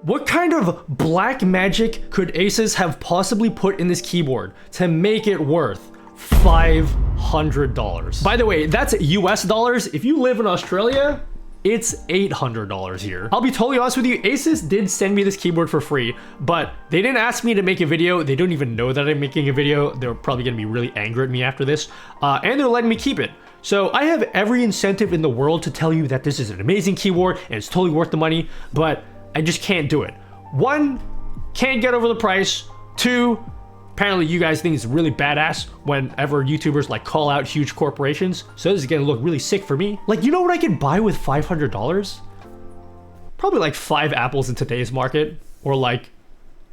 What kind of black magic could ASUS have possibly put in this keyboard to make it worth $500? By the way, that's US dollars. If you live in Australia, it's $800 here. I'll be totally honest with you, ASUS did send me this keyboard for free, but they didn't ask me to make a video. They don't even know that I'm making a video. They're probably gonna be really angry at me after this, and they're letting me keep it. So I have every incentive in the world to tell you that this is an amazing keyboard and it's totally worth the money, but I just can't do it. One, can't get over the price. Two, apparently you guys think it's really badass whenever YouTubers like call out huge corporations. So this is gonna look really sick for me. Like, you know what I could buy with $500? Probably like 5 apples in today's market, or like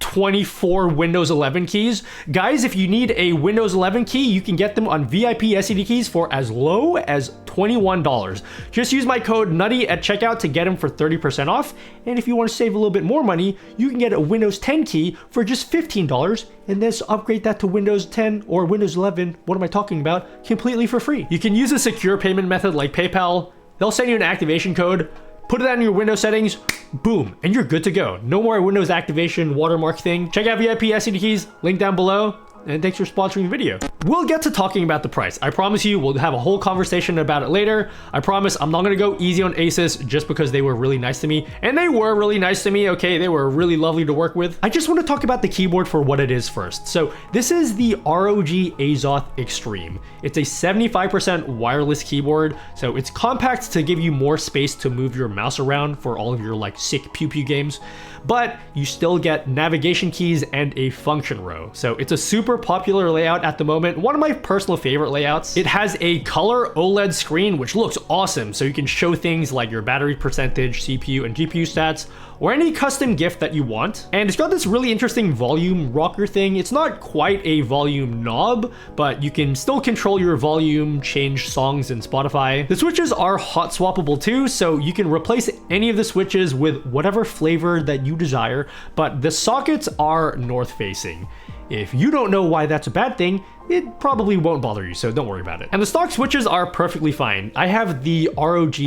24 Windows 11 keys. Guys, if you need a Windows 11 key, you can get them on VIP SED keys for as low as $21. Just use my code NUTTY at checkout to get them for 30% off. And if you want to save a little bit more money, you can get a Windows 10 key for just $15 and then upgrade that to Windows 10 or Windows 11, what am I talking about, completely for free. You can use a secure payment method like PayPal. They'll send you an activation code. Put it on your Windows settings, boom, and you're good to go. No more Windows activation watermark thing. Check out VIP SED keys, link down below, and thanks for sponsoring the video. We'll get to talking about the price. I promise you, we'll have a whole conversation about it later. I promise I'm not gonna go easy on ASUS just because they were really nice to me. And they were really nice to me, okay? They were really lovely to work with. I just wanna talk about the keyboard for what it is first. So this is the ROG Azoth Extreme. It's a 75% wireless keyboard. So it's compact to give you more space to move your mouse around for all of your like sick pew pew games. But you still get navigation keys and a function row. So it's a super popular layout at the moment. One of my personal favorite layouts. It has a color OLED screen, which looks awesome. So you can show things like your battery percentage, CPU and GPU stats, or any custom GIF that you want. And it's got this really interesting volume rocker thing. It's not quite a volume knob, but you can still control your volume, change songs in Spotify. The switches are hot swappable too, so you can replace any of the switches with whatever flavor that you desire, but the sockets are north facing. If you don't know why that's a bad thing, it probably won't bother you, so don't worry about it. And the stock switches are perfectly fine. I have the ROG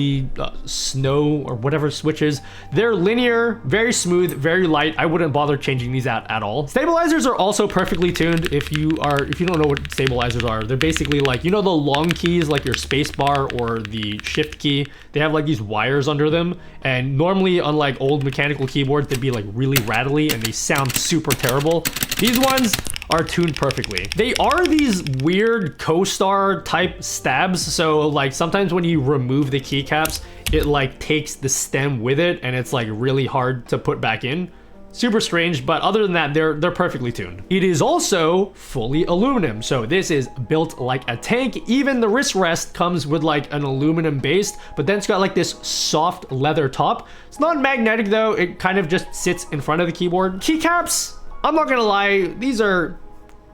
Snow or whatever switches. They're linear, very smooth, very light. I wouldn't bother changing these out at all. Stabilizers are also perfectly tuned. If you don't know what stabilizers are, they're basically like, you know, the long keys like your space bar or the shift key. They have like these wires under them, and normally on like old mechanical keyboards, they'd be like really rattly and they sound super terrible. These ones are tuned perfectly. They are these weird co-star type stabs, so like sometimes when you remove the keycaps, it like takes the stem with it and it's like really hard to put back in. Super strange, but other than that, they're perfectly tuned. It is also fully aluminum, so this is built like a tank. Even the wrist rest comes with like an aluminum base, but then it's got like this soft leather top. It's not magnetic though, it kind of just sits in front of the keyboard. Keycaps, I'm not gonna lie, these are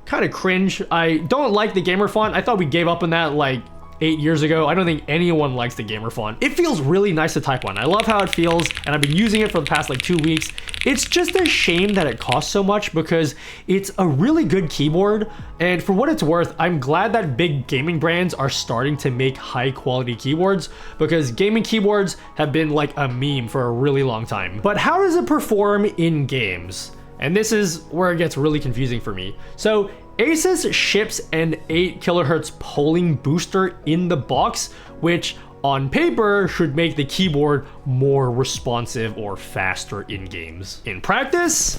kind of cringe. I don't like the gamer font. I thought we gave up on that like 8 years ago. I don't think anyone likes the gamer font. It feels really nice to type on. I love how it feels, and I've been using it for the past like 2 weeks. It's just a shame that it costs so much because it's a really good keyboard, and for what it's worth, I'm glad that big gaming brands are starting to make high quality keyboards, because gaming keyboards have been like a meme for a really long time. But how does it perform in games? And this is where it gets really confusing for me. So ASUS ships an 8 kHz polling booster in the box, which on paper should make the keyboard more responsive or faster in games. In practice,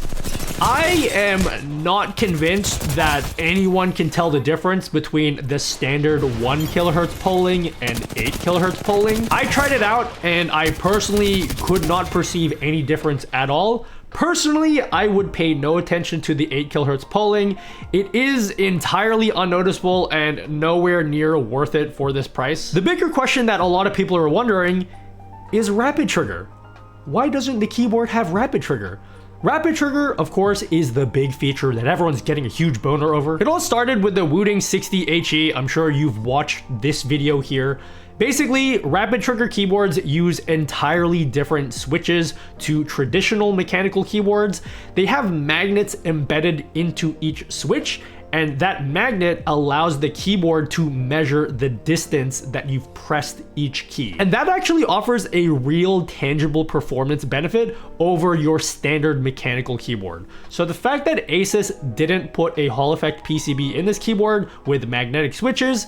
I am not convinced that anyone can tell the difference between the standard 1 kHz polling and 8 kHz polling. I tried it out and I personally could not perceive any difference at all. Personally, I would pay no attention to the 8 kHz polling. It is entirely unnoticeable and nowhere near worth it for this price. The bigger question that a lot of people are wondering is rapid trigger. Why doesn't the keyboard have rapid trigger? Rapid trigger, of course, is the big feature that everyone's getting a huge boner over. It all started with the Wooting 60HE. I'm sure you've watched this video here. Basically, rapid trigger keyboards use entirely different switches to traditional mechanical keyboards. They have magnets embedded into each switch, and that magnet allows the keyboard to measure the distance that you've pressed each key. And that actually offers a real tangible performance benefit over your standard mechanical keyboard. So the fact that ASUS didn't put a Hall effect PCB in this keyboard with magnetic switches,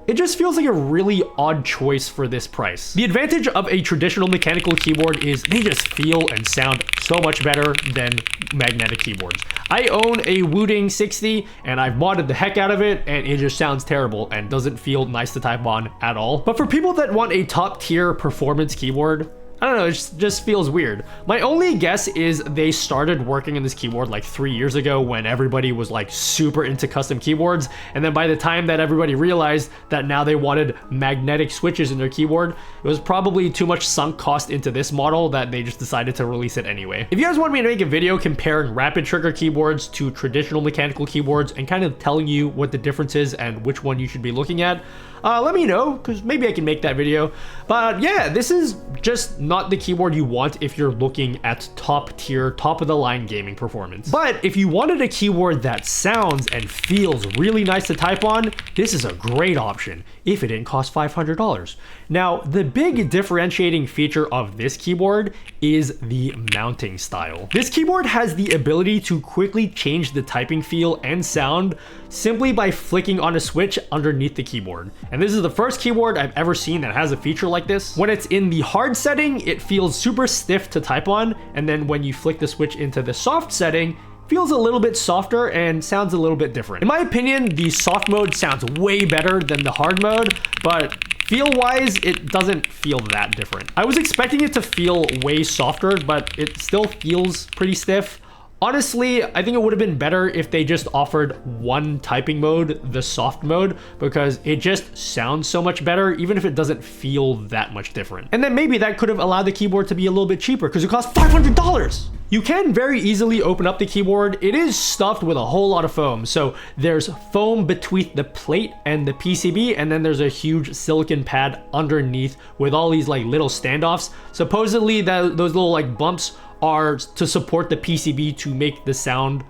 it just feels like a really odd choice for this price. The advantage of a traditional mechanical keyboard is they just feel and sound so much better than magnetic keyboards. I own a Wooting 60 and I've modded the heck out of it, and it just sounds terrible and doesn't feel nice to type on at all. But for people that want a top tier performance keyboard, I don't know, it just feels weird. My only guess is they started working on this keyboard like 3 years ago when everybody was like super into custom keyboards. And then by the time that everybody realized that now they wanted magnetic switches in their keyboard, it was probably too much sunk cost into this model that they just decided to release it anyway. If you guys want me to make a video comparing rapid trigger keyboards to traditional mechanical keyboards and kind of telling you what the difference is and which one you should be looking at, let me know, because maybe I can make that video. But yeah, this is just not the keyboard you want if you're looking at top tier, top of the line gaming performance. But if you wanted a keyboard that sounds and feels really nice to type on, this is a great option if it didn't cost $500. Now, the big differentiating feature of this keyboard is the mounting style. This keyboard has the ability to quickly change the typing feel and sound simply by flicking on a switch underneath the keyboard. And this is the first keyboard I've ever seen that has a feature like this. When it's in the hard setting, it feels super stiff to type on, and then when you flick the switch into the soft setting, feels a little bit softer and sounds a little bit different. In my opinion, the soft mode sounds way better than the hard mode, but feel-wise, it doesn't feel that different. I was expecting it to feel way softer, but it still feels pretty stiff. Honestly, I think it would have been better if they just offered one typing mode, the soft mode, because it just sounds so much better, even if it doesn't feel that much different. And then maybe that could have allowed the keyboard to be a little bit cheaper, because it costs $500. You can very easily open up the keyboard. It is stuffed with a whole lot of foam. So there's foam between the plate and the PCB, and then there's a huge silicon pad underneath with all these like little standoffs. Supposedly those little like bumps are to support the PCB to make the sound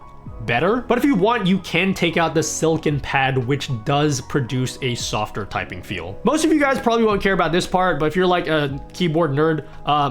better. But if you want, you can take out the silicon pad, which does produce a softer typing feel. Most of you guys probably won't care about this part, but if you're like a keyboard nerd,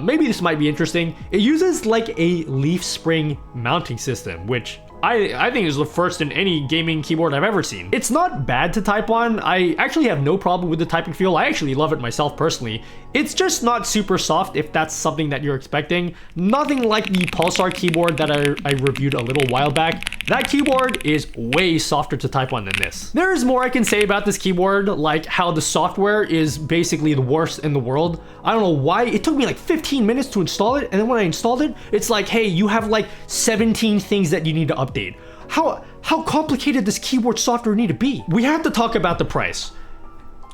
maybe this might be interesting. It uses like a leaf spring mounting system, which I think is the first in any gaming keyboard I've ever seen. It's not bad to type on. I actually have no problem with the typing feel. I actually love it myself personally. It's just not super soft if that's something that you're expecting. Nothing like the Pulsar keyboard that I reviewed a little while back. That keyboard is way softer to type on than this. There is more I can say about this keyboard, like how the software is basically the worst in the world. I don't know why. It took me like 15 minutes to install it, and then when I installed it, it's like, hey, you have like 17 things that you need to update. How complicated does keyboard software need to be? We have to talk about the price.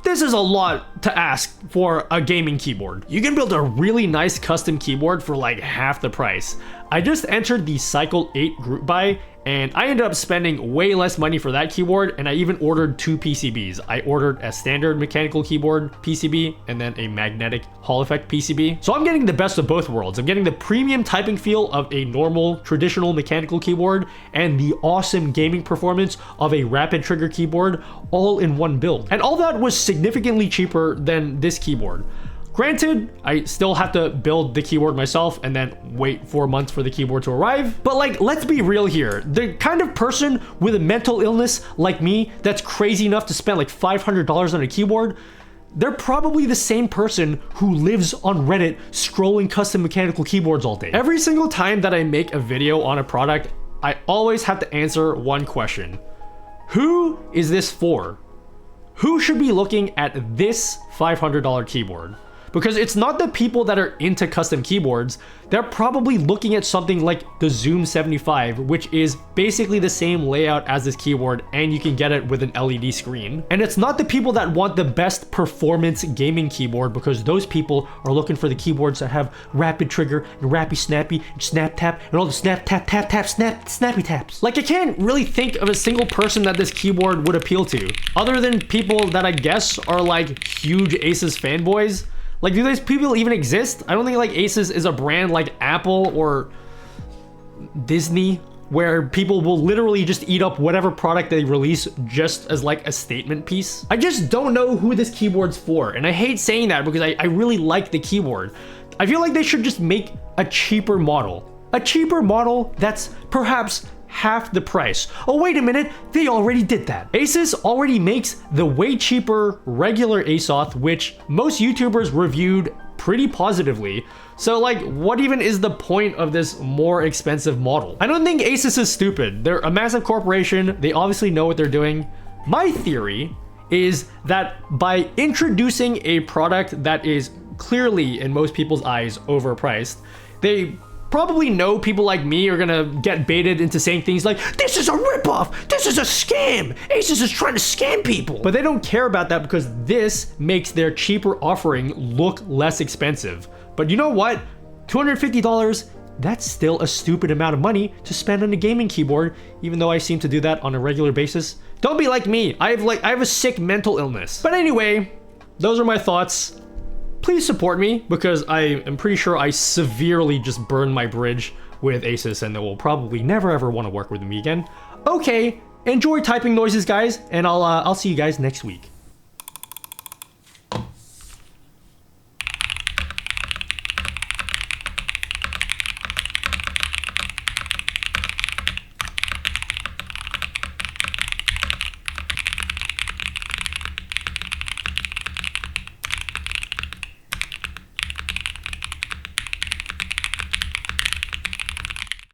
This is a lot to ask for a gaming keyboard. You can build a really nice custom keyboard for like half the price. I just entered the Cycle 8 group buy, and I ended up spending way less money for that keyboard, and I even ordered 2 PCBs. I ordered a standard mechanical keyboard PCB and then a magnetic Hall effect PCB. So I'm getting the best of both worlds. I'm getting the premium typing feel of a normal traditional mechanical keyboard and the awesome gaming performance of a rapid trigger keyboard all in one build. And all that was significantly cheaper than this keyboard. Granted, I still have to build the keyboard myself and then wait 4 months for the keyboard to arrive. But like, let's be real here. The kind of person with a mental illness like me that's crazy enough to spend like $500 on a keyboard, they're probably the same person who lives on Reddit scrolling custom mechanical keyboards all day. Every single time that I make a video on a product, I always have to answer one question. Who is this for? Who should be looking at this $500 keyboard? Because it's not the people that are into custom keyboards. They're probably looking at something like the Zoom 75, which is basically the same layout as this keyboard, and you can get it with an LED screen. And it's not the people that want the best performance gaming keyboard, because those people are looking for the keyboards that have rapid trigger and rapid snappy and snap tap and all the snap tap tap tap snap snappy taps. Like, I can't really think of a single person that this keyboard would appeal to, other than people that I guess are like huge ASUS fanboys. Like, do those people even exist? I don't think like ASUS is a brand like Apple or Disney where people will literally just eat up whatever product they release just as like a statement piece. I just don't know who this keyboard's for, and I hate saying that because I really like the keyboard. I feel like they should just make a cheaper model. A cheaper model that's perhaps half the price. Oh, wait a minute, they already did that. ASUS already makes the way cheaper regular ASOS, which most YouTubers reviewed pretty positively. So like, what even is the point of this more expensive model? I don't think ASUS is stupid. They're a massive corporation. They obviously know what they're doing. My theory is that by introducing a product that is clearly, in most people's eyes, overpriced, they probably know people like me are gonna get baited into saying things like, this is a ripoff, this is a scam, ASUS is trying to scam people. But they don't care about that because this makes their cheaper offering look less expensive. But you know what? $250, that's still a stupid amount of money to spend on a gaming keyboard, even though I seem to do that on a regular basis. Don't be like me, I have a sick mental illness. But anyway, those are my thoughts. Please support me because I am pretty sure I severely just burned my bridge with ASUS and they will probably never ever want to work with me again. Okay, enjoy typing noises, guys, and I'll see you guys next week.